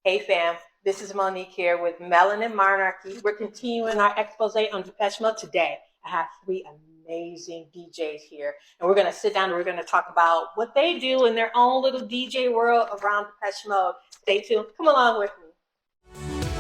Hey fam, this is Monique here with Melanin Monarchy. We're continuing our expose on Depeche Mode today. I have three amazing DJs here, and we're going to sit down and we're going to talk about what they do in their own little DJ world around Depeche Mode. Stay tuned. Come along with me.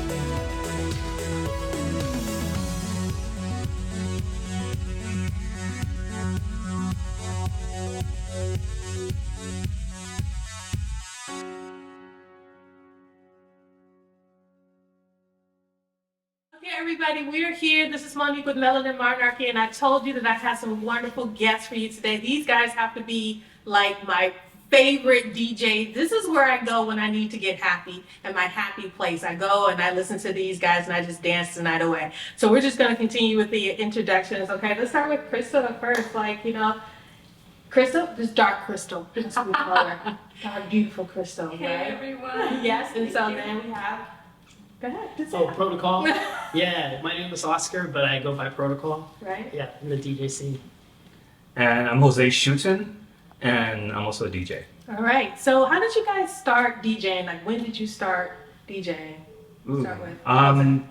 Okay, everybody, we're here. This is Monique with Melanin Monarchy, and I told you that I had some wonderful guests for you today. These guys have to be like my favorite DJ. This is where I go when I need to get happy, and my happy place. I go and I listen to these guys, and I just dance the night away. So we're just going to continue with the introductions. Okay, let's start with Chrystal at first. Chrystal, just dark Chrystal. That's what we call her. Dark, beautiful Chrystal. Hey, right? everyone. Yes, and so then we have. Go ahead. Oh, Protolkall? Yeah, my name is Oscar, but I go by Protolkall. Right. Yeah, in the DJ scene. And I'm Jose Shuton, and I'm also a DJ. All right. So how did you guys start DJing? Like, when did you start DJing? Start with?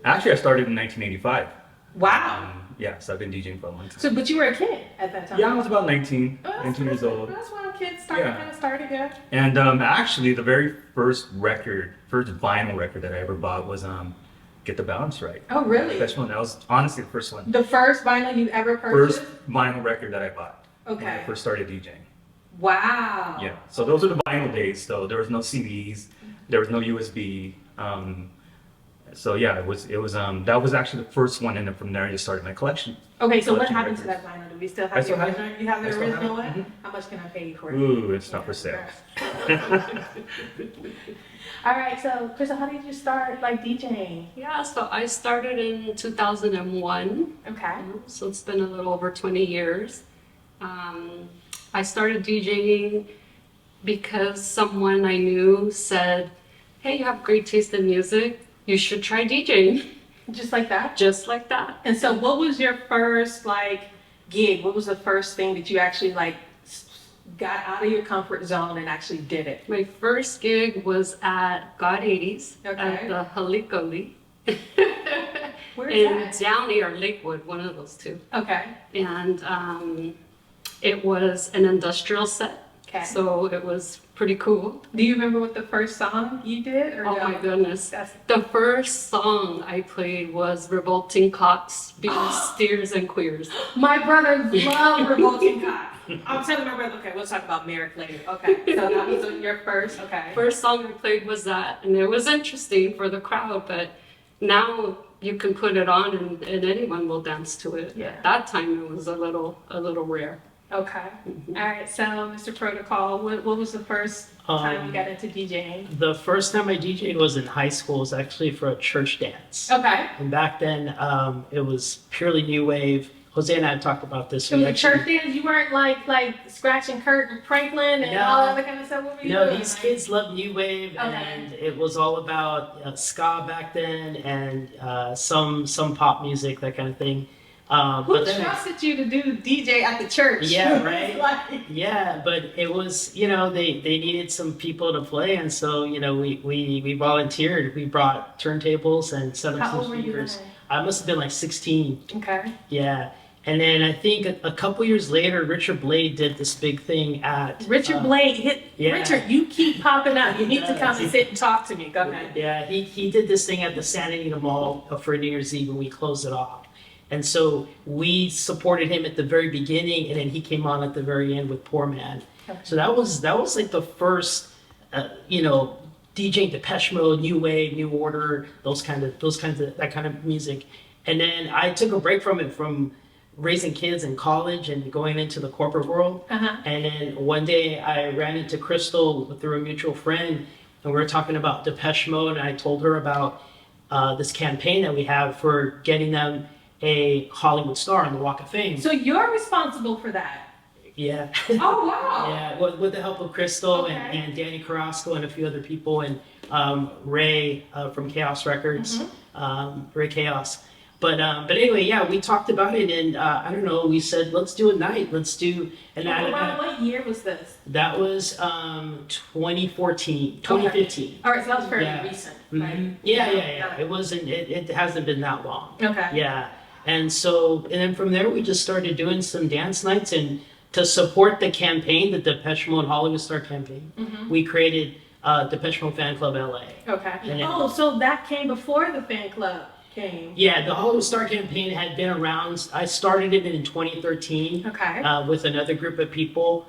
Actually, I started in 1985. Wow. Yeah, so I've been DJing for a long time. So, but you were a kid at that time. Yeah, I was about 19, Oh, 19 years old. That's when kids kind of started, yeah. And actually, the very first vinyl record that I ever bought was Get the Balance Right. Oh, really? That was honestly the first one. The first vinyl you ever purchased? First vinyl record that I bought. Okay. When I first started DJing. Wow. Yeah, so those are the vinyl days, though. There was no CDs, there was no USB. So yeah, it was that was actually the first one, and then from there I just started my collection. Okay, so what Collection happened to records. that vinyl? Do we still I have still the have it. original? You have the I still have original it. one? Mhm. How much can I pay you for it? Ooh, it's not for sale. All right, so Chrystal, how did you start DJing? Yeah, so I started in 2001. Okay. So it's been a little over 20 years. I started DJing because someone I knew said, hey, you have great taste in music. You should try DJing. Just like that? Just like that. And so what was your first gig? What was the first thing that you actually got out of your comfort zone and actually did it? My first gig was at God 80s Okay. at the Halikali. Where is in that? Downey or Lakewood, one of those two. Okay. And it was an industrial set. Okay. So it was pretty cool. Do you remember what the first song you did? Or Oh no? my goodness. That's- The first song I played was Revolting Cocks, Being Steers and Queers. My brother loved Revolting Cock. I'm telling my brother, okay, we'll talk about Merrick later. Okay, so that was your first, okay. First song I played was that, and it was interesting for the crowd, but now you can put it on and anyone will dance to it. Yeah. At that time it was a little rare. Okay. All right, so Mr. Protolkall, what was the first time you got into DJing? The first time I DJed was in high school. It was actually for a church dance. Okay. And back then, it was purely new wave. Jose and I had talked about this. So the church dance, you weren't like scratching Kurt and Franklin and No. all that other kind of stuff? What were you No, doing? these kids loved new wave, Okay. and it was all about ska back then, and some pop music, that kind of thing. Who But then trusted you to do DJ at the church? Yeah, right? Like- Yeah, but it was, they needed some people to play, and so, we volunteered. We brought turntables and set up How some old were you speakers. then? I must have been like 16. Okay. Yeah. And then I think a couple years later, Richard Blade did this big thing at... Richard Blade, yeah. Richard, you keep popping up. You need to come and sit and talk to me. Go ahead. Yeah, he did this thing at the Santa Anita Mall for New Year's Eve, and we closed it off. And so we supported him at the very beginning, and then he came on at the very end with Poor Man. Okay. So that was like the first, DJing Depeche Mode, New Wave, New Order, that kind of music. And then I took a break from it, from raising kids in college and going into the corporate world. Uh-huh. And then one day I ran into Chrystal through a mutual friend, and we were talking about Depeche Mode, and I told her about this campaign that we have for getting them a Hollywood star on the Walk of Fame. So you're responsible for that. Yeah. Oh, wow. Yeah, with the help of Chrystal Okay. and Danny Carrasco and a few other people, and Ray from Chaos Records, Ray Chaos. But anyway, yeah, we talked about it, and I don't know. We said let's do a night. Let's do and Around what year was this? that was 2014, 2015. All right, so that was fairly Yeah. recent, Mhm. right? Yeah. It wasn't. It hasn't been that long. Okay. Yeah, and then from there we just started doing some dance nights, and to support the campaign, the Depeche Mode Hollywood Star campaign, we created Depeche Mode Fan Club LA. Okay. And it- Oh, so that came before the fan club came. Yeah, the Hollywood Star campaign had been around. I started it in 2013 Okay. with another group of people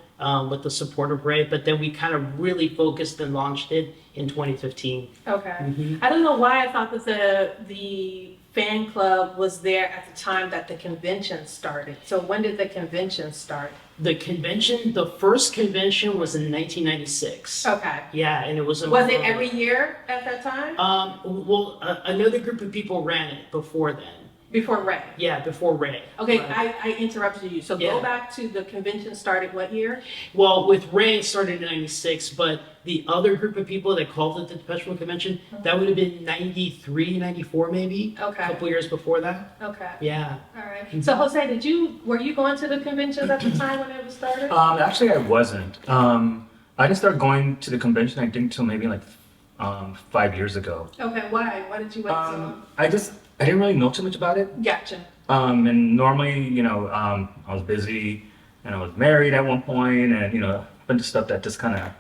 with the support of Ray, but then we kind of really focused and launched it in 2015. Okay. Mhm. I don't know why I thought that the fan club was there at the time that the convention started. So when did the convention start? The first convention was in 1996. Okay. Yeah, and it was a Was it every year at that time? Another group of people ran it before then. Before Ray? Yeah, before Ray. Okay, Right. I interrupted you. So Yeah. go back to the convention started what year? Well, with Ray, it started in 96, but the other group of people that called it the Depeche Mode Convention, that would have been 93, 94 maybe. Okay. A couple years before that. Okay. Yeah. All right. So Jose, were you going to the conventions at the time when it was started? Actually, I wasn't. I didn't start going to the convention, I think, till maybe like 5 years ago. Okay, why? Why did you wait so long? I didn't really know too much about it. Gotcha. And normally, I was busy and I was married at one point, and a bunch of stuff that just kind of,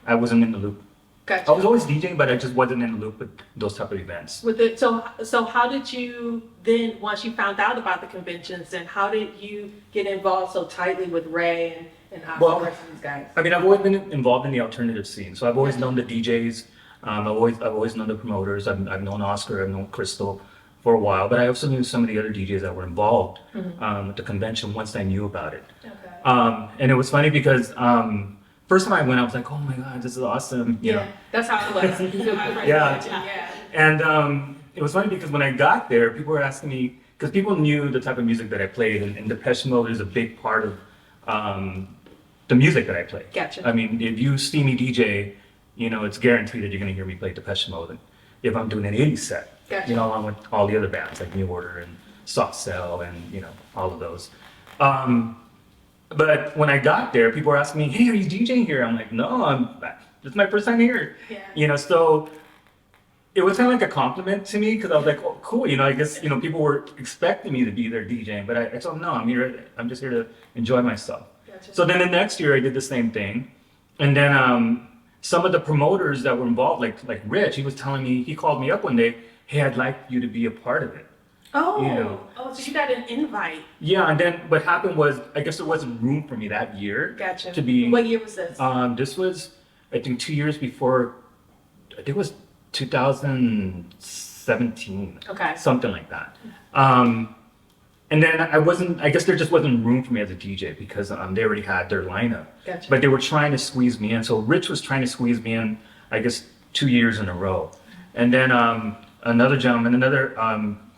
I wasn't in the loop. Gotcha. I was always DJing, but I just wasn't in the loop with those type of events. So how did you then, once you found out about the conventions, then how did you get involved so tightly with Ray and Oscar Well, and these guys? I mean, I've always been involved in the alternative scene, so I've always known the DJs. I've always known the promoters. I've known Oscar. I've known Chrystal for a while, but I also knew some of the other DJs that were involved at the convention once I knew about it. Okay. And it was funny because first time I went, I was like, "Oh my God, this is awesome!" you know. Yeah, that's how it was. Yeah. Yeah. And it was funny because when I got there, people were asking me, because people knew the type of music that I played, and Depeche Mode is a big part of the music that I play. Gotcha. I mean, if you see me DJ, it's guaranteed that you're going to hear me play Depeche Mode. And if I'm doing an 80s set, Gotcha. along with all the other bands like New Order and Soft Cell and, all of those. But when I got there, people were asking me, "Hey, are you DJing here?" I'm like, "No, it's my first time here." Yeah. So it was kind of like a compliment to me because I was like, "Oh, cool." I guess, people were expecting me to be there DJing, but I told them, "No, I'm just here to enjoy myself." Gotcha. So then the next year I did the same thing. And then some of the promoters that were involved, like Rich, he was telling me, he called me up one day, "Hey, I'd like you to be a part of it." Oh, so you got an invite. Yeah, and then what happened was, I guess there wasn't room for me that year. Gotcha. To be. What year was this? This was, I think, 2 years before. I think it was 2017. Okay. Something like that. And then I guess there just wasn't room for me as a DJ because they already had their lineup. Gotcha. But they were trying to squeeze me in. So Rich was trying to squeeze me in, I guess, 2 years in a row. And then another gentleman, another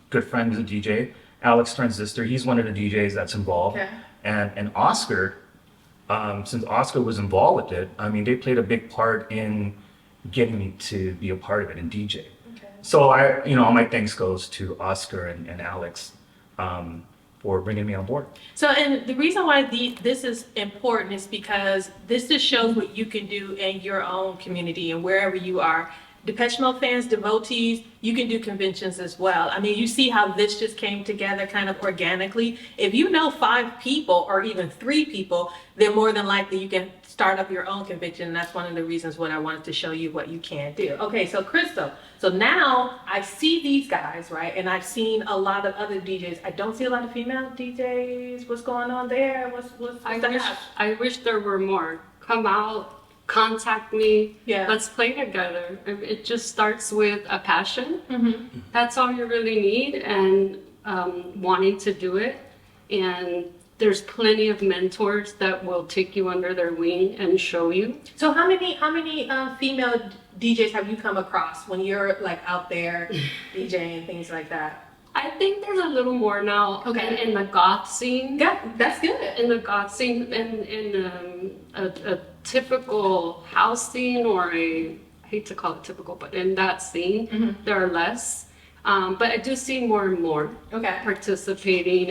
good friend who's a DJ, Alex Transistor, he's one of the DJs that's involved. Okay. And Oscar, since Oscar was involved with it, I mean, they played a big part in getting me to be a part of it and DJ. Okay. So all my thanks goes to Oscar and Alex for bringing me on board. So, and the reason why this is important is because this just shows what you can do in your own community and wherever you are. Depeche Mode fans, devotees, you can do conventions as well. I mean, you see how this just came together kind of organically. If you know 5 people or even 3 people, then more than likely you can start up your own convention. And that's one of the reasons what I wanted to show you what you can do. Okay, so Chrystal. So now I see these guys, right? And I've seen a lot of other DJs. I don't see a lot of female DJs. What's going on there? What's I wish there were more. Come out, contact me. Yeah. Let's play together. It just starts with a passion. Mm-hmm. That's all you really need, and wanting to do it. And there's plenty of mentors that will take you under their wing and show you. So how many female DJs have you come across when you're like out there DJing and things like that? I think there's a little more now. Okay. In the goth scene. Yeah, that's good. In the goth scene, in a typical house scene, or I hate to call it typical, but in that scene, there are less. But I do see more and more Okay. participating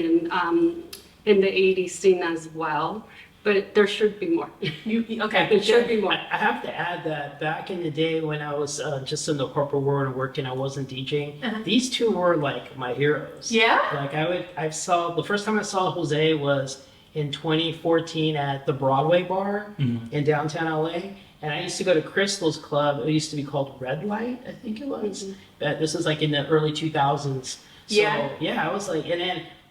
in the 80s scene as well. But there should be more. Okay. There should be more. I have to add that back in the day when I was just in the corporate world and working, I wasn't DJing. These two were like my heroes. Yeah? Like I saw, the first time I saw Jose was in 2014 at the Broadway bar in downtown LA. And I used to go to Chrystal's club. It used to be called Red Light, I think it was. But this was like in the early 2000s. So yeah, I was like, and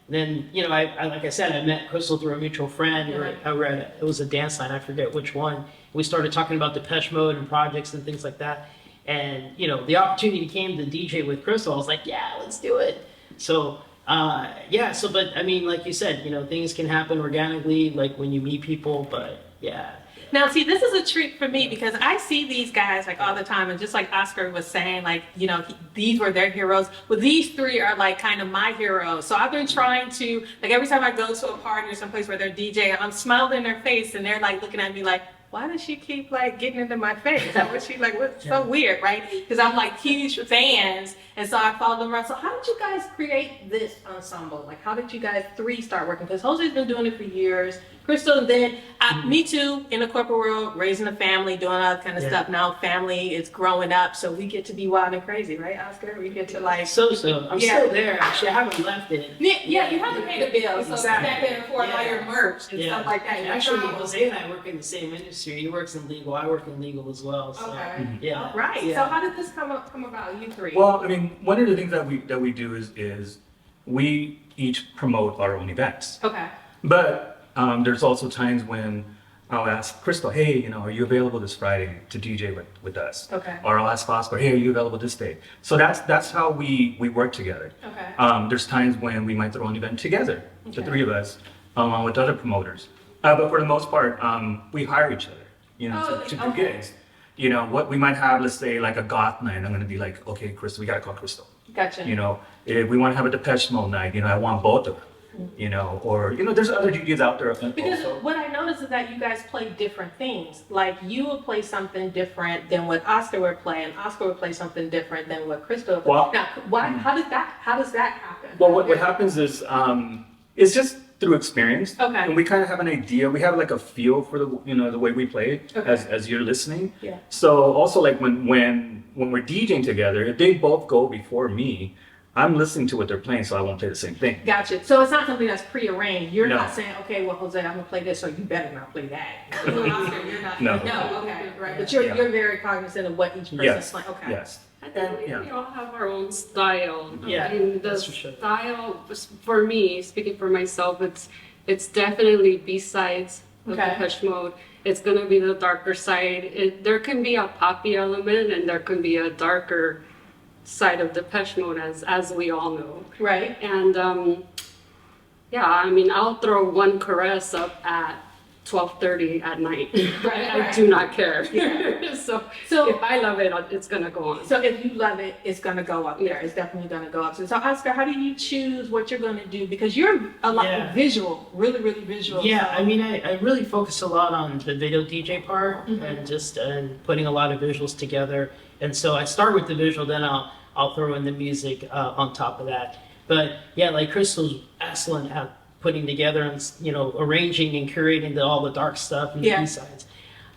then you know, I like I said, I met Chrystal through a mutual friend. It was a dance line, I forget which one. We started talking about Depeche Mode and projects and things like that. And you know, the opportunity came to DJ with Chrystal. I was like, yeah, let's do it. So but I mean, like you said, you know, things can happen organically, like when you meet people. But yeah. Now, see, this is a treat for me because I see these guys like all the time, and just like Oscar was saying, like, you know, these were their heroes. Well, these three are like kind of my heroes. So I've been trying to, like, every time I go to a party or someplace where they're DJing, I'm smiling in their face, and they're like looking at me like, why does she keep like getting into my face? That was she like, what's so weird, right? Because I'm like huge fans, and so I follow them around. So how did you guys create this ensemble? Like, how did you guys three start working? Because Jose's been doing it for years. Chrystal, and then me too, in the corporate world, raising a family, doing all that kind of stuff. Now family is growing up, so we get to be wild and crazy, right, Oscar? We get to like... I'm still there, actually. I haven't left it. Yeah, you haven't paid the bill, so back there for all your merch and stuff like that. Actually, Jose and I work in the same industry. He works in legal, I work in legal as well. So, yeah. Right. Yeah. So how did this come about, you three? Well, I mean, one of the things that we do is we each promote our own events. Okay. But there's also times when I'll ask Chrystal, hey, you know, are you available this Friday to DJ with us? Okay. Or I'll ask Oscar, hey, are you available this day? So that's how we work together. Okay. There's times when we might throw an event together, the three of us, along with other promoters. But for the most part, we hire each other, you know, to do gigs. You know, what we might have, let's say, like a goth night, I'm going to be like, okay, Chrystal, we got to call Chrystal. Gotcha. You know, if we want to have a Depeche Mode night, you know, I want both of them. You know, or, you know, there's other DJs out there Because also. what I noticed is that you guys play different things. Like, you would play something different than what Oscar would play, and Oscar would play something different than what Chrystal would play. Well, now, how does that happen? Well, what happens is, it's just through experience. Okay. And we kind of have an idea. We have like a feel for the, you know, the way we play as you're listening. Yeah. So also like when we're DJing together, if they both go before me, I'm listening to what they're playing, so I won't play the same thing. Gotcha. So it's not something that's prearranged. You're No. not saying, okay, well, Jose, I'm gonna play this, so you better not play that. You and Oscar, you're not. No. No. Okay. Right. But you're very cognizant of what each person's Yes. playing. Okay. Yes. I think we all have our own style. Yeah, I mean, the that's for sure. style, for me, speaking for myself, it's definitely B-sides of Okay. Depeche Mode. It's gonna be the darker side. There can be a poppy element, and there can be a darker side of Depeche Mode, as we all know. Right. And yeah, I mean, I'll throw One Caress up at 12:30 at night. I do not care. Yeah. so So- if I love it, it's gonna go on. So if you love it, it's gonna go up there. It's definitely gonna go up. So Oscar, how do you choose what you're gonna do? Because you're a lot visual, really, really visual. Yeah, so. I mean, I really focus a lot on the video DJ part and just putting a lot of visuals together. And so I start with the visual, then I'll throw in the music on top of that. But yeah, like Chrystal's excellent at putting together and, you know, arranging and curating all the dark stuff and the B-sides.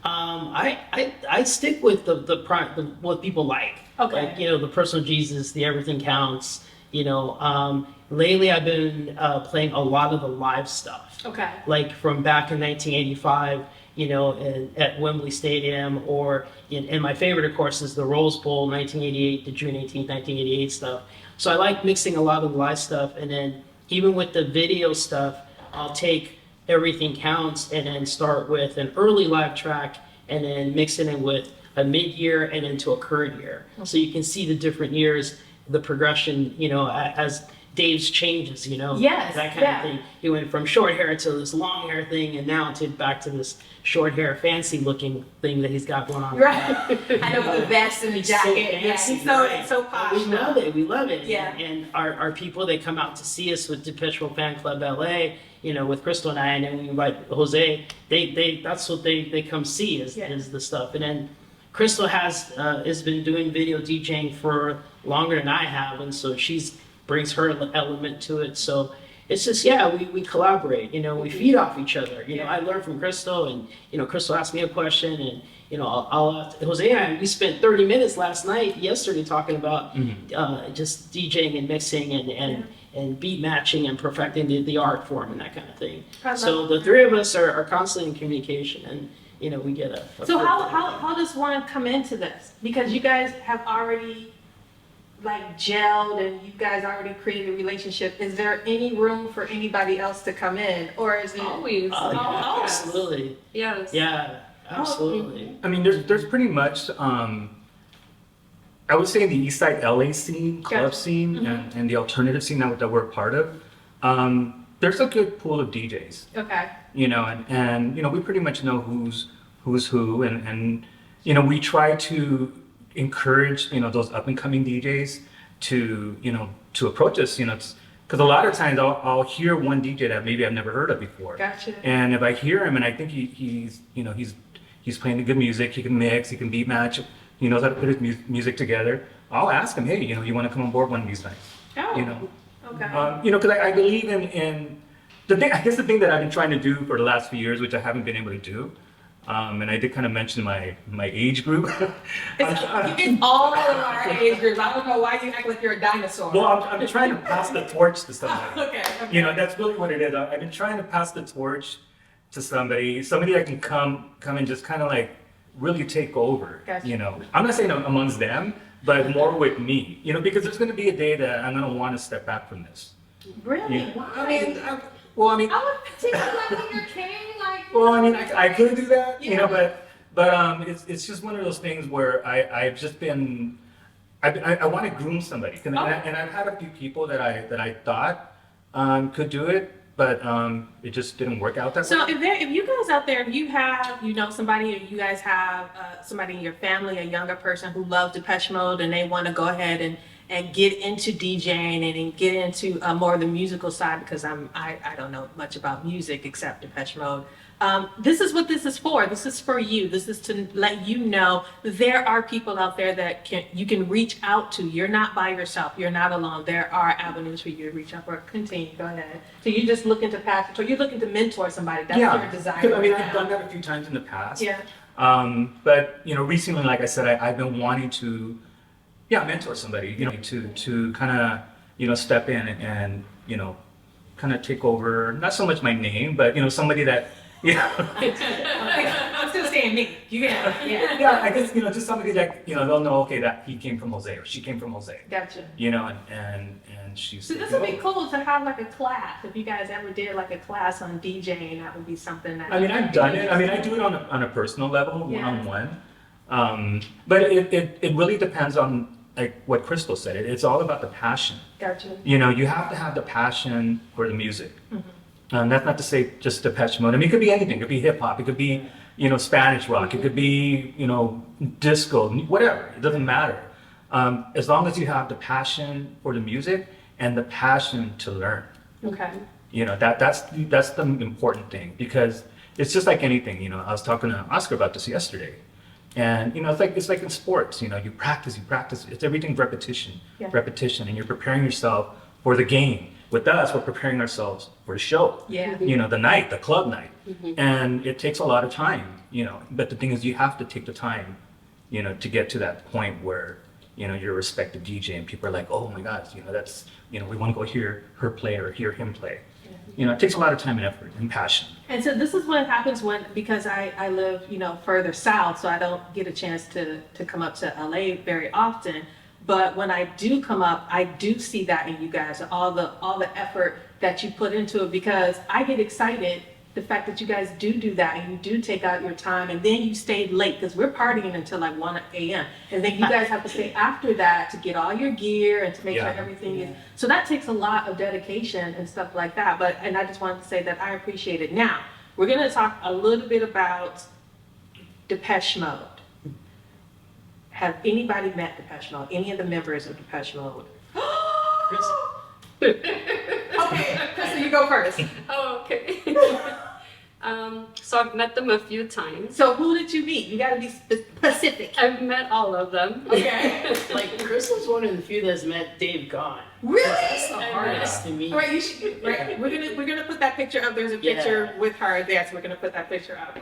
I stick with the what people like. Okay. Like, you know, the Personal Jesus, the Everything Counts. You know, lately I've been playing a lot of the live stuff. Okay. Like from back in 1985, you know, at Wembley Stadium, or and my favorite, of course, is the Rose Bowl, 1988 to June 18th, 1988 stuff. So I like mixing a lot of the live stuff, and then even with the video stuff, I'll take Everything Counts and then start with an early live track and then mix it in with a mid-year and into a current year. So you can see the different years, the progression, you know, as Dave's changes, you know, Yes, that kind of thing. He went from short hair to this long hair thing, and now back to this short hair, fancy looking thing that he's got going on. Right. I know, with the vest and the jacket. Yeah, fancy, he's right. so posh. We love it. We love it. Yeah. And our people, they come out to see us with Depeche Mode Fan Club LA, you know, with Chrystal and I, and then we invite Jose. That's what they come see is the stuff. And then Chrystal has been doing video DJing for longer than I have, and so she's brings her element to it. So it's just, yeah, we collaborate, you know, we feed off each other. You know, I learn from Chrystal, and, you know, Chrystal asked me a question, and, you know, I'll Jose and I, we spent 30 minutes yesterday talking about just DJing and mixing and beat matching and perfecting the art form and that kind of thing. So the three of us are constantly in communication, and, you know, we get a So how does one come into this? Because you guys have already like gelled and you guys already created a relationship. Is there any room for anybody else to come in, or is it Always. yeah, absolutely. Yes. Yeah, absolutely. I mean, there's pretty much, I would say in the East Side LA scene, club Gotcha. scene, and the alternative scene that we're a part of, there's a good pool of DJs, Okay. you know, and you know, we pretty much know who's who, and you know, we try to encourage, you know, those up and coming DJs to, you know, to approach us, you know, because a lot of times I'll hear one DJ that maybe I've never heard of before. Gotcha. And if I hear him and I think he's you know, he's playing the good music, he can mix, he can beat match, he knows how to put his music together, I'll ask him, hey, you know, you want to come on board one of these nights? Oh. You know, Okay. you know, because I believe in the thing. I guess the thing that I've been trying to do for the last few years, which I haven't been able to do, and I did kind of mention my age group. It's all of our age groups. I don't know why you act like you're a dinosaur. Well, I'm trying to pass the torch to somebody. Okay. You know, that's really what it is. I've been trying to pass the torch to somebody that can come and just kind of like really take over. Gotcha. You know, I'm not saying amongst them, but more with me. You know, because there's going to be a day that I'm going to want to step back from this. Really? Yeah. Why? I mean, I would think like when you're king, like. Well, I mean, I could do that, you know, Yeah. but it's just one of those things where I've just been, I want to groom somebody, and I've had a few people that I thought could do it, but it just didn't work out that So way. if you guys out there, if you have, you know, somebody, or you guys have somebody in your family, a younger person who loves Depeche Mode, and they want to go ahead and get into DJing and get into more of the musical side, because I don't know much about music except Depeche Mode. This is what this is for. This is for you. This is to let you know there are people out there that you can reach out to. You're not by yourself. You're not alone. There are avenues for you to reach out. Or continue. Go ahead. So you're just looking to pass, or you're looking to mentor somebody. That's your desire. because, I mean, right I've now. done that a few times in the past. Yeah. But you know, recently, like I said, I've been wanting to, mentor somebody, you know, to kind of, you know, step in and you know, kind of take over, not so much my name, but you know, somebody that, you know, I'm still saying me. You can. Yeah. yeah, I guess, you know, just somebody that, you know, they'll know, okay, that he came from Jose or she came from Jose, Gotcha. you know, and she's. So this would be cool to have like a class. If you guys ever did like a class on DJing, that would be something that. I mean, I've done it. I mean, I do it on a personal level, Yeah. one-on-one. But it really depends on like what Chrystal said. It's all about the passion. Gotcha. You know, you have to have the passion for the music. That's not to say just Depeche Mode. I mean, it could be anything. It could be hip hop. It could be, you know, Spanish rock. It could be, you know, disco, whatever. It doesn't matter. As long as you have the passion for the music and the passion to learn. Okay. You know, that's the important thing, because it's just like anything. You know, I was talking to Oscar about this yesterday. And you know, it's like in sports. You know, you practice. It's everything's repetition, Yeah. and you're preparing yourself for the game. With us, we're preparing ourselves for the show. Yeah. You know, the club night, and it takes a lot of time. You know, but the thing is, you have to take the time, you know, to get to that point where, you know, you're a respected DJ and people are like, oh my God, you know, that's, you know, we want to go hear her play or hear him play. You know, it takes a lot of time and effort and passion. And so this is what happens because I live, you know, further south, so I don't get a chance to come up to LA very often. But when I do come up, I do see that in you guys, all the effort that you put into it, because I get excited the fact that you guys do that, and you do take out your time, and then you stayed late, because we're partying until like 1 a.m. And then you guys have to stay after that to get all your gear and to make sure Yeah. everything is, so that takes a lot of dedication and stuff like that. And I just wanted to say that I appreciate it. Now, we're gonna talk a little bit about Depeche Mode. Have anybody met Depeche Mode? Any of the members of Depeche Mode? Okay, Crystal, you go first. Oh, okay. So I've met them a few times. So who did you meet? You got to be specific. I've met all of them. Okay. Like Crystal's one of the few that's met Dave Gahn. Really? That's the hardest to meet. All right, you should. Right, we're gonna put that picture up. There's a picture with her there, so we're gonna put that picture up.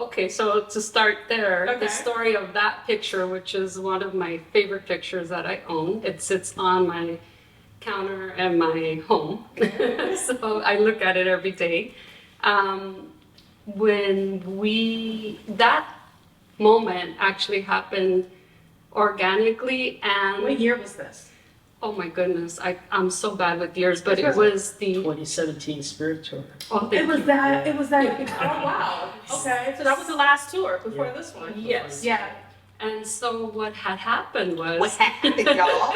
Okay. So to start there, Okay. the story of that picture, which is one of my favorite pictures that I own, it sits on my counter in my home. So I look at it every day. That moment actually happened organically, and What year was this? oh my goodness, I'm so bad with years, but it was the 2017 Spirit Tour. oh, It was thank that. It was that. Oh wow. Okay, so that was the last tour before this one. you. Yes. Yeah. And so what had happened was What happened, y'all?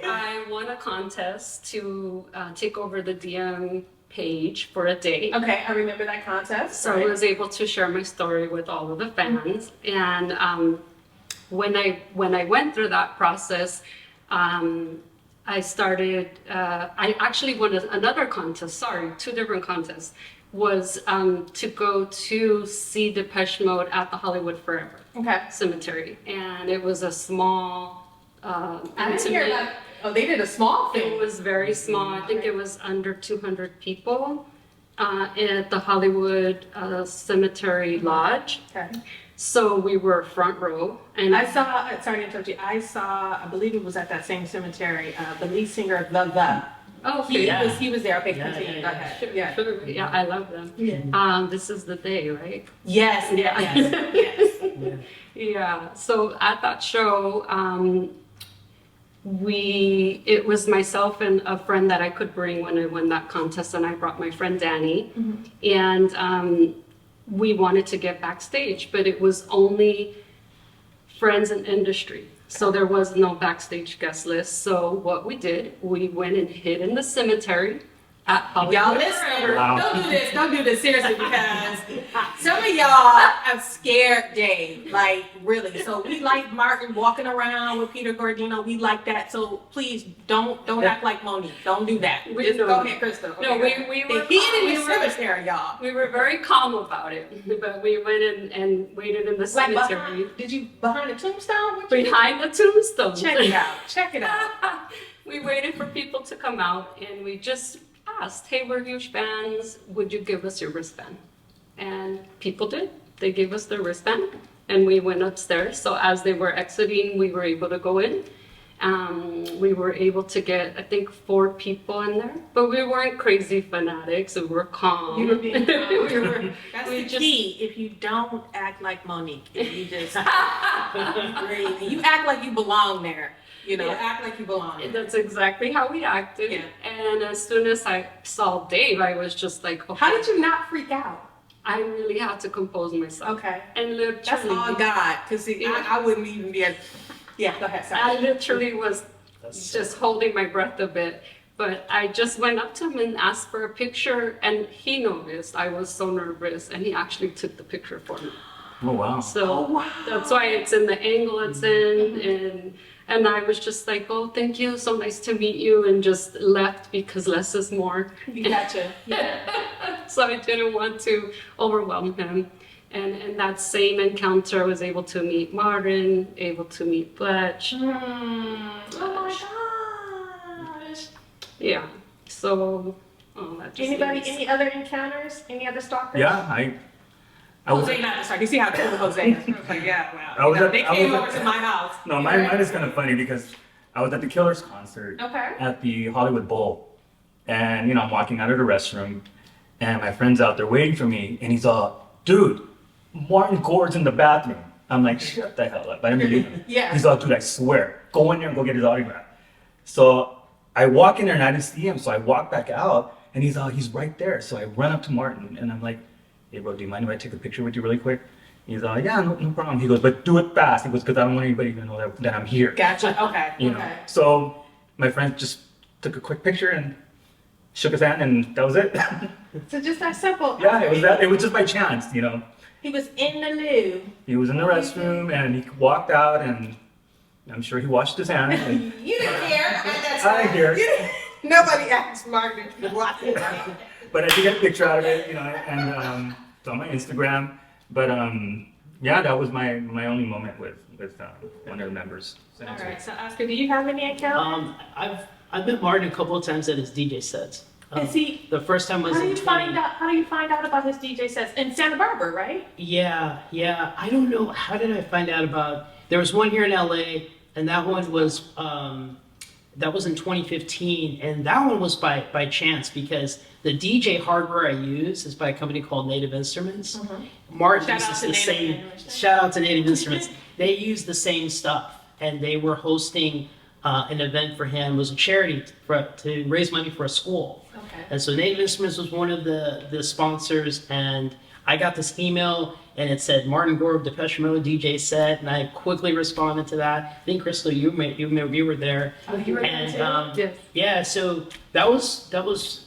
I won a contest to take over the DM page for a day. Okay, I remember that contest. So I was able to share my story with all of the fans. And when I went through that process, I started. I actually won another contest. Sorry, two different contests. Was to go to see Depeche Mode at the Hollywood Forever Okay. Cemetery, and it was a small. I didn't hear intimate- about. Oh, they did a small It thing. was very small. I think it was under 200 people at the Hollywood Cemetery Lodge. Okay. So we were front row, and I saw. Sorry to interrupt you. I believe it was at that same cemetery. The lead singer of The. oh, He Yeah. was. He was there. Okay, Yeah, continue. yeah, Go yeah. ahead. Yeah. sure, yeah, I love them. Yeah. This is the day, right? Yes. Yeah. Yes. Yes. Yeah. Yeah. So at that show, it was myself and a friend that I could bring when I won that contest, and I brought my friend Danny, and we wanted to get backstage, but it was only friends in industry. So there was no backstage guest list. So what we did, we went and hid in the cemetery at Hollywood Y'all listen. Forever. Wow. Don't do this. Don't do this seriously because some of y'all have scared Dave. Like really. So we like Martin walking around with Peter Gordino. We like that. So please don't act like Monique. Don't do that. We Just don't. go ahead, Crystal. No, Okay, we go were ahead. They hid in we the were- cemetery, y'all. We were very calm about it, but we went in and waited in the Like cemetery behind, did you behind the tombstone? What you- behind the tombstone. Check it out. Check it out. We waited for people to come out, and we just asked, "Hey, we're huge fans. Would you give us your wristband?" And people did. They gave us their wristband, and we went upstairs. So as they were exiting, we were able to go in. We were able to get, I think, 4 people in there, but we weren't crazy fanatics. We were calm. You were being We were- That's we the just- key. If you don't act like Monique, if you just breathe, and you act like you belong there. You know, Yeah. act like you belong. That's exactly how we acted. Yeah. And as soon as I saw Dave, I was just like, okay, How did you not freak out? I really had to compose myself. Okay. And That's literally, all God. Because Yeah. I wouldn't even be a. Yeah, go ahead. I Sorry. literally was That's just holding my breath a bit. But I just went up to him and asked for a picture, and he noticed I was so nervous, and he actually took the picture for me. Oh wow. So Oh, wow. that's why it's in the angle it's in, and I was just like, oh, thank you, so nice to meet you, and just left because less is more. You gotcha. Yeah. So I didn't want to overwhelm him. And in that same encounter, I was able to meet Martin, able to meet Fletch. Oh my gosh. Yeah. So, that just Anybody? makes- Any other encounters? Any other stalkers? Yeah, I was. Jose, not the stalker. You see how cool Jose is? I was like, yeah, wow. I was You know, at- they I came was over at- to my house. No, mine is kind of funny because I was at the Killers concert Okay. at the Hollywood Bowl, and I'm walking out of the restroom, and my friend's out there waiting for me, and he's all, "Dude, Martin Gore's in the bathroom." I'm like, "Shut the hell up!" I didn't believe him. Yeah. He's all, "Dude, I swear, go in there and go get his autograph." So I walk in there and I didn't see him, so I walk back out, and he's right there. So I run up to Martin, and I'm like, "Hey, bro, do you mind if I take a picture with you really quick?" He's all, "Yeah, no problem." He goes, "But do it fast." He goes, "Because I don't want anybody to know that I'm here." Gotcha. Okay. You know. Okay. So my friend just took a quick picture and shook his hand, and that was it. So just that simple. Yeah, it was that. It was just by chance, He was in the loo. He was in the restroom and he walked out, and I'm sure he washed his hands. And You didn't care at that I time. hear. You didn't- Nobody asked Martin to watch it. But I did get a picture out of it, and it's on my Instagram. But yeah, that was my only moment with one of the members. All right, so Oscar, do you have any account? I've met Martin a couple of times at his DJ sets. Is he? The first time was How do in you 20. find out? How do you find out about his DJ sets in Santa Barbara, right? Yeah. I don't know. How did I find out about? There was one here in LA, and that one was in 2015, and that one was by chance because the DJ hardware I use is by a company called Native Instruments. Martin Shout out uses to the Native same. Instruments. Shout out to Native Instruments. They use the same stuff, and they were hosting an event for him. It was a charity to raise money for a school. Okay. And so Native Instruments was one of the sponsors, and I got this email, and it said Martin Gore of Depeche Mode DJ set, and I quickly responded to that. I think Chrystal, you were there. Oh, you were there And, too? Yes. Yeah, so that was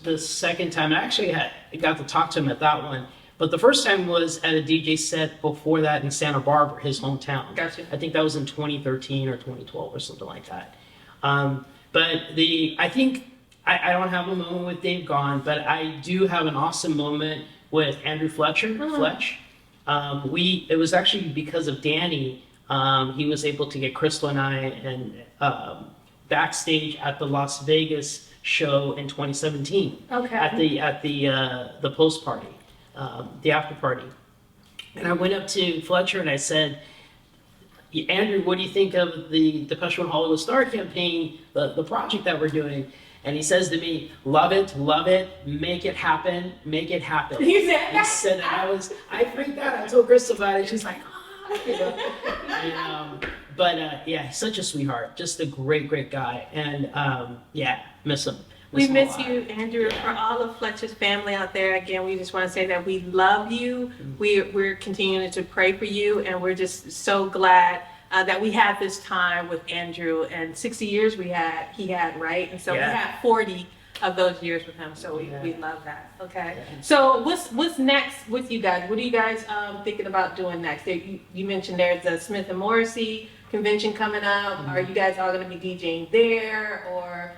the second time. I actually got to talk to him at that one. But the first time was at a DJ set before that in Santa Barbara, his hometown. Gotcha. I think that was in 2013 or 2012 or something like that. But I think I don't have a moment with Dave Gaughan, but I do have an awesome moment with Andrew Fletcher. Fletch. It was actually because of Danny. He was able to get Chrystal and I and backstage at the Las Vegas show in 2017. Okay. At the post party, the after party, and I went up to Fletcher and I said, Andrew, what do you think of the Depeche Mode Hollywood Star campaign, the project that we're doing? And he says to me, love it, make it happen, make it happen. He said He said that I freaked out. I told Chrystal about it. She's like, yeah, he's such a sweetheart, just a great guy. And yeah, miss him. We him a miss lot. you, Andrew. For all of Fletcher's family out there, again, we just want to say that we love you. We're continuing to pray for you, and we're just so glad that we had this time with Andrew. And 60 years he had, right? And so we had 40 of those years with him. So we love that. Okay. Yeah. So what's next with you guys? What are you guys thinking about doing next? You mentioned there's the Smith and Morrissey convention coming up. Are you guys all going to be DJing there, or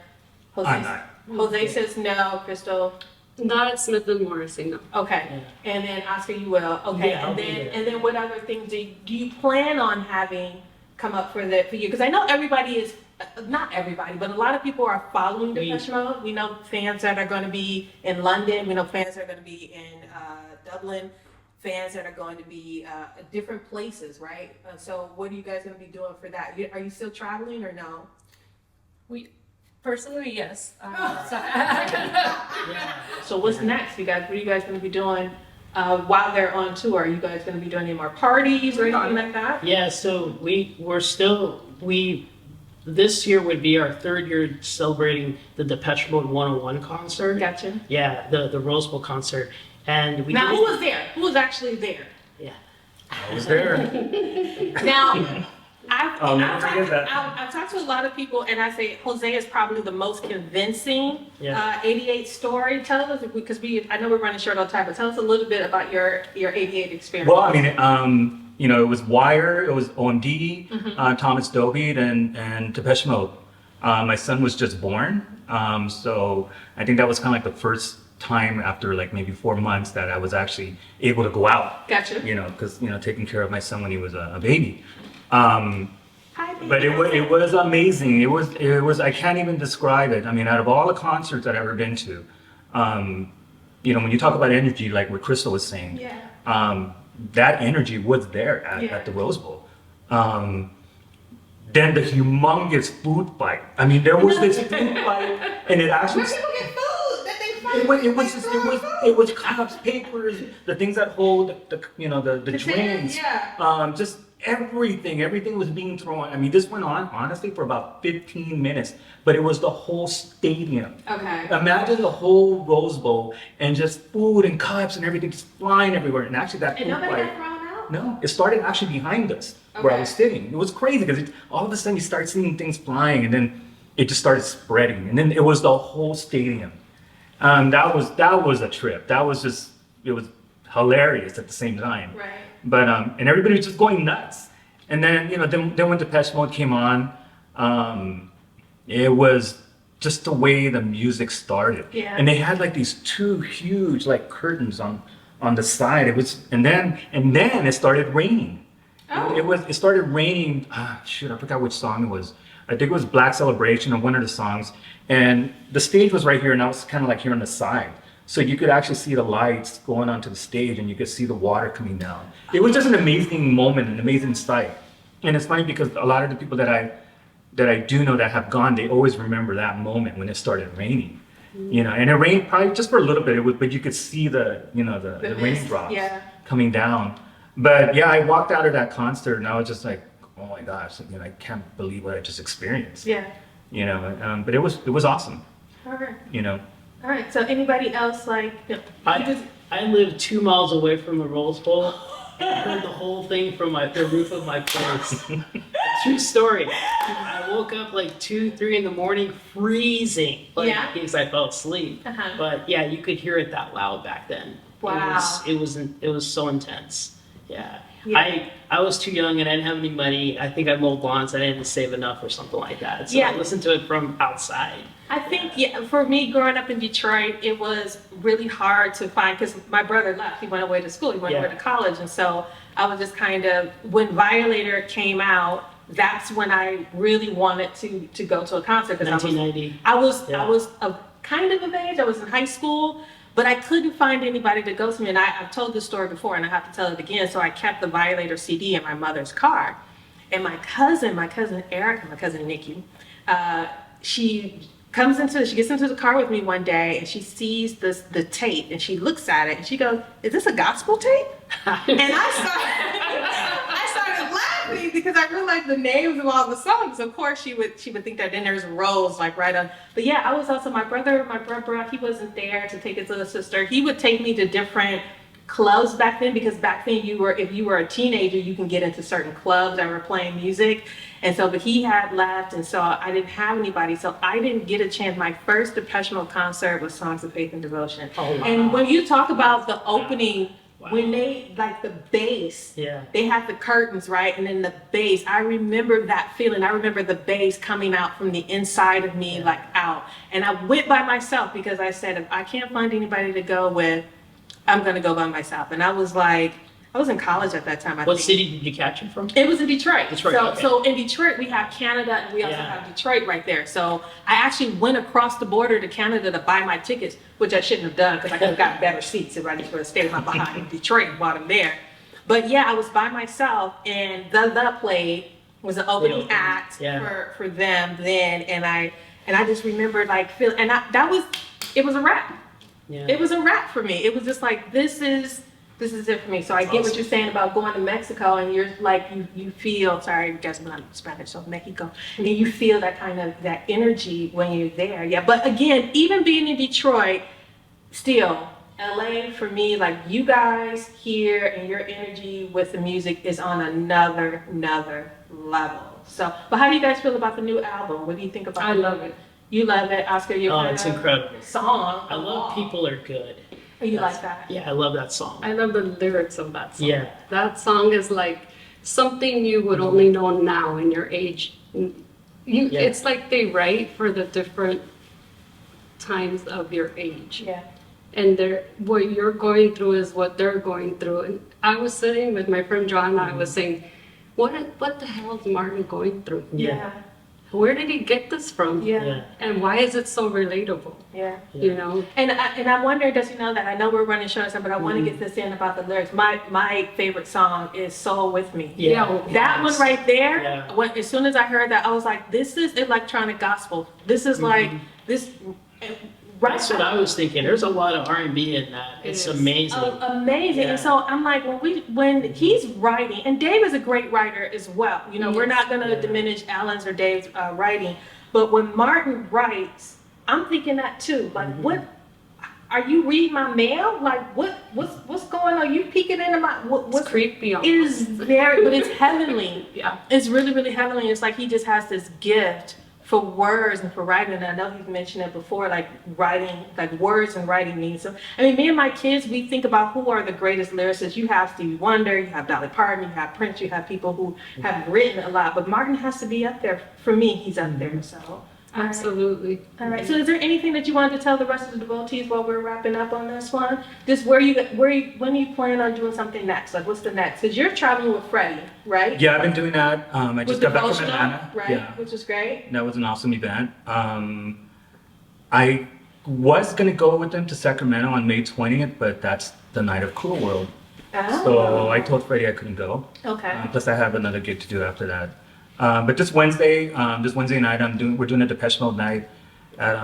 Jose? I'm not. Jose says no. Chrystal. Not at Smith and Morrissey, no. Okay. Yeah. And then Oscar, you will. Okay. Yeah, I'll and be then there. what other things do you plan on having come up for you? Because I know everybody is not everybody, but a lot of people are following Depeche Mode. We know fans that are going to be in London. We know fans that are going to be in Dublin. Fans that are going to be at different places, right? So what are you guys going to be doing for that? Are you still traveling or no? Personally, yes. Yeah. So what's next, you guys? What are you guys going to be doing while they're on tour? Are you guys going to be doing any more parties or anything like that? Yeah, so this year would be our third year celebrating the Depeche Mode 101 concert. Gotcha. Yeah, the Rose Bowl concert. And we Now, did- who was there? Who was actually there? Yeah. I was there. Now, I'll never forget that. I've talked to a lot of people, and I say Jose is probably the most convincing 88 story. Tell us, because I know we're running short on time, but tell us a little bit about your 88 experience. Well, I mean, it was Wire, it was OMD, Thomas Dolby, and Depeche Mode. My son was just born, so I think that was kind of like the first time after like maybe 4 months that I was actually able to go out. Gotcha. Because taking care of my son when he was a baby. Hi, baby. But it was amazing. It was I can't even describe it. I mean, out of all the concerts that I've ever been to, when you talk about energy, like what Chrystal was saying, that energy was there at the Rose Bowl. Then the humongous food fight. I mean, there was this food fight, and it actually. Where people get food that they fight. It was cups, papers, the things that hold the drinks. Yeah. Just everything was being thrown. I mean, this went on honestly for about 15 minutes, but it was the whole stadium. Okay. Imagine the whole Rose Bowl and just food and cups and everything just flying everywhere. And actually, that And food nobody fight. got thrown out? No, it started actually behind us where I Okay. was sitting. It was crazy because all of a sudden you start seeing things flying, and then it just started spreading, and then it was the whole stadium. That was a trip. It was hilarious at the same time. Right. But and everybody was just going nuts. And then then when Depeche Mode came on, it was just the way the music started. Yeah. And they had like these two huge like curtains on the side. It was, and then it started raining. Oh. It started raining. Shoot, I forgot which song it was. I think it was Black Celebration or one of the songs. And the stage was right here, and I was kind of like here on the side. So you could actually see the lights going onto the stage, and you could see the water coming down. It was just an amazing moment, an amazing sight. And it's funny because a lot of the people that I do know that have gone, they always remember that moment when it started raining. You know, and it rained probably just for a little bit. But you could see the raindrops coming down. But yeah, I walked out of that concert and I was just like, oh my gosh, you know, I can't believe what I just experienced. Yeah. You know, but it was awesome. All right. You know. All right. So anybody else like? I live 2 miles away from the Rose Bowl and I heard the whole thing from the roof of my place. True story. I woke up like 2, 3 in the morning, freezing, like, Yeah. because I fell asleep. Uh-huh. But yeah, you could hear it that loud back then. Wow. It was so intense. Yeah. Yeah. I was too young and I didn't have any money. I think I mowed lawns. I didn't save enough or something like that. So Yeah. I listened to it from outside. I think, for me, growing up in Detroit, it was really hard to find, because my brother left. He went away to school. He went away to college. And so I was just kind of, when Violator came out, that's when I really wanted to go to a concert. 1990. I was kind of age. I was in high school, but I couldn't find anybody to go to me. And I've told this story before, and I have to tell it again. So I kept the Violator CD in my mother's car. And my cousin Erica, my cousin Nikki, she gets into the car with me one day and she sees the tape and she looks at it and she goes, "Is this a gospel tape?" And I started laughing because I realized the names of all the songs. Of course, she would think that. Then there's Rose, like right on. But yeah, I was also my brother, he wasn't there to take his little sister. He would take me to different clubs back then, because back then if you were a teenager, you can get into certain clubs that were playing music. And so, but he had left, and so I didn't have anybody, so I didn't get a chance. My first Depeche Mode concert was Songs of Faith and Devotion. Oh, wow. And when you talk about the opening, when they, like the bass, they had the curtains, right? And then the bass, I remember that feeling. I remember the bass coming out from the inside of me, like out. And I went by myself because I said, if I can't find anybody to go with, I'm gonna go by myself. And I was in college at that time. What city did you catch it from? It was in Detroit. Okay. So in Detroit, we have Canada and we also have Detroit right there. So I actually went across the border to Canada to buy my tickets, which I shouldn't have done because I could have gotten better seats if I just would have stayed my behind in Detroit and bought them there. But yeah, I was by myself, and the played was the opening act for them then, and I just remember like feeling, and it was a wrap. Yeah. It was a wrap for me. It was just like, this is it for me. So I get what you're saying about going to Mexico, and you're like, you feel, sorry, you guys are not Spanish, so Mexico. And you feel that kind of, that energy when you're there. Yeah, but again, even being in Detroit, still, LA for me, like you guys here and your energy with the music is on another level. So, but how do you guys feel about the new album? What do you think about it? I love it. You love it, Oscar? It's incredible. Song. I love People Are Good. Oh, you like that? Yeah, I love that song. I love the lyrics of that song. Yeah. That song is like something you would only know now in your age. It's like they write for the different times of your age. Yeah. And what you're going through is what they're going through. And I was sitting with my friend John, and I was saying, what the hell is Martin going through? Yeah. Where did he get this from? Yeah. And why is it so relatable? Yeah. You know? And I wonder, does you know that? I know we're running short, but I want to get this in about the lyrics. My favorite song is Soul With Me. Yeah. That one right there, Yeah. as soon as I heard that, I was like, this is electronic gospel. This is like, this... That's what I was thinking. There's a lot of R&B in that. It's amazing. Amazing. Yeah. And so I'm like, when he's writing, and Dave is a great writer as well. You know, we're not going to diminish Alan's or Dave's writing, but when Martin writes, I'm thinking that too. Like, what are you reading my mail? Like, what's going on? You peeking into my what's creepy? It is very, but it's heavenly. Yeah. It's really, really heavenly. It's like he just has this gift for words and for writing. And I know he's mentioned it before, like writing, like words and writing means. So, I mean, me and my kids, we think about who are the greatest lyricists. You have Stevie Wonder, you have Dolly Parton, you have Prince, you have people who have written a lot. But Martin has to be up there. For me, he's up there. So Absolutely. All right. So, is there anything that you wanted to tell the rest of the devotees while we're wrapping up on this one? Just when you plan on doing something next? Like, what's the next? Because you're traveling with Freddie, right? Yeah, I've been doing that. I With just got back from Devotional, Atlanta. right? Yeah, Which is great. that was an awesome event. I was gonna go with them to Sacramento on May 20th, but that's the night of Cool World. Oh. So I told Freddie I couldn't go. Okay. Plus I have another gig to do after that. But this Wednesday night we're doing a Depeche Mode night at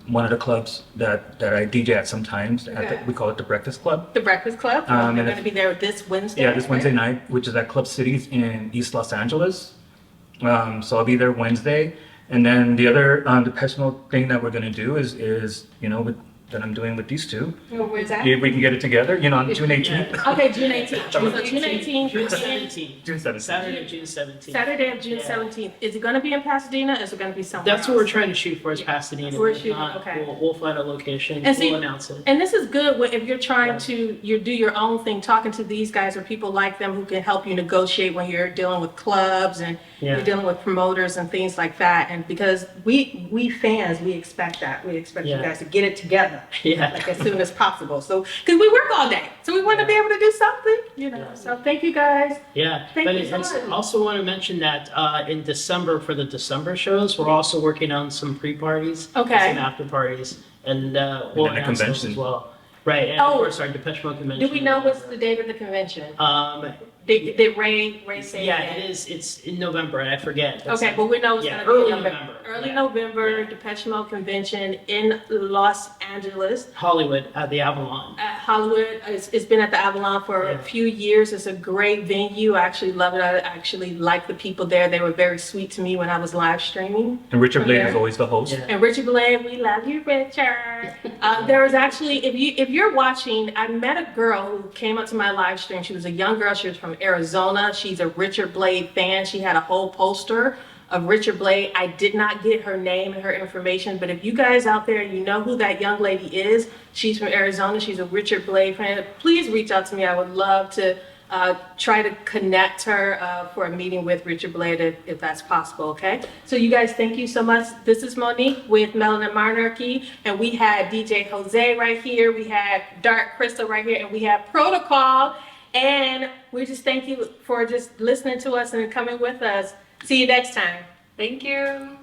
one of the clubs that I DJ at sometimes. Okay. We call it the Breakfast Club. The Breakfast Club. They're and going to be there this Wednesday. Yeah, this Wednesday right? night, which is at Club Cities in East Los Angeles. So I'll be there Wednesday. And then the other Depeche Mode thing that we're gonna do is that I'm doing with these two. Oh, where's that? If we can get it together, on June 18th. Okay, June 18th. So June 18th. June 17th. June 17th. Saturday, June 17th. Saturday of June Yeah. 17th. Is it going to be in Pasadena or is it going to be somewhere That's what we're else? trying to shoot for is Pasadena. We're If shooting, not, okay. We'll find a location. And see- We'll announce it. And this is good if you're trying to do your own thing, talking to these guys or people like them who can help you negotiate when you're dealing with clubs and Yeah. you're dealing with promoters and things like that. And because we fans, we expect that. We expect you Yeah. guys to get it together. Yeah. Like as soon as possible. So, because we work all day, so we want to be able to do something, Yeah. So thank you guys. Yeah, Thank but you so I much. also want to mention that in December for the December shows, we're also working on some pre-parties, Okay. some after parties, and we'll then the announce those convention. as well. Right, and Oh. of course our Depeche Mode convention. Do we know what's the date of the convention? Um, Did Ray say yeah, that? it is. It's in November, and I forget. It's- Okay, but we know it's Yeah, going to be early in November. November. Early Yeah. November, Yeah. Depeche Mode convention in Los Angeles. Hollywood at the Avalon. At Hollywood. It's been at the Avalon for a Yeah. few years. It's a great venue. I actually love it. I actually like the people there. They were very sweet to me when I was live streaming. And Richard Blade Okay. is always the host. Yeah. And Richard Blade, we love you, Richard. There was actually, if you're watching, I met a girl who came up to my live stream. She was a young girl. She was from Arizona. She's a Richard Blade fan. She had a whole poster of Richard Blade. I did not get her name and her information, but if you guys out there, you know who that young lady is. She's from Arizona. She's a Richard Blade fan. Please reach out to me. I would love to try to connect her for a meeting with Richard Blade if that's possible, okay? So you guys, thank you so much. This is Monique with Melanin Monarchy, and we had DJ Jose right here, we had Dark Chrystal right here, and we have Protolkall, and we just thank you for just listening to us and coming with us. See you next time. Thank you.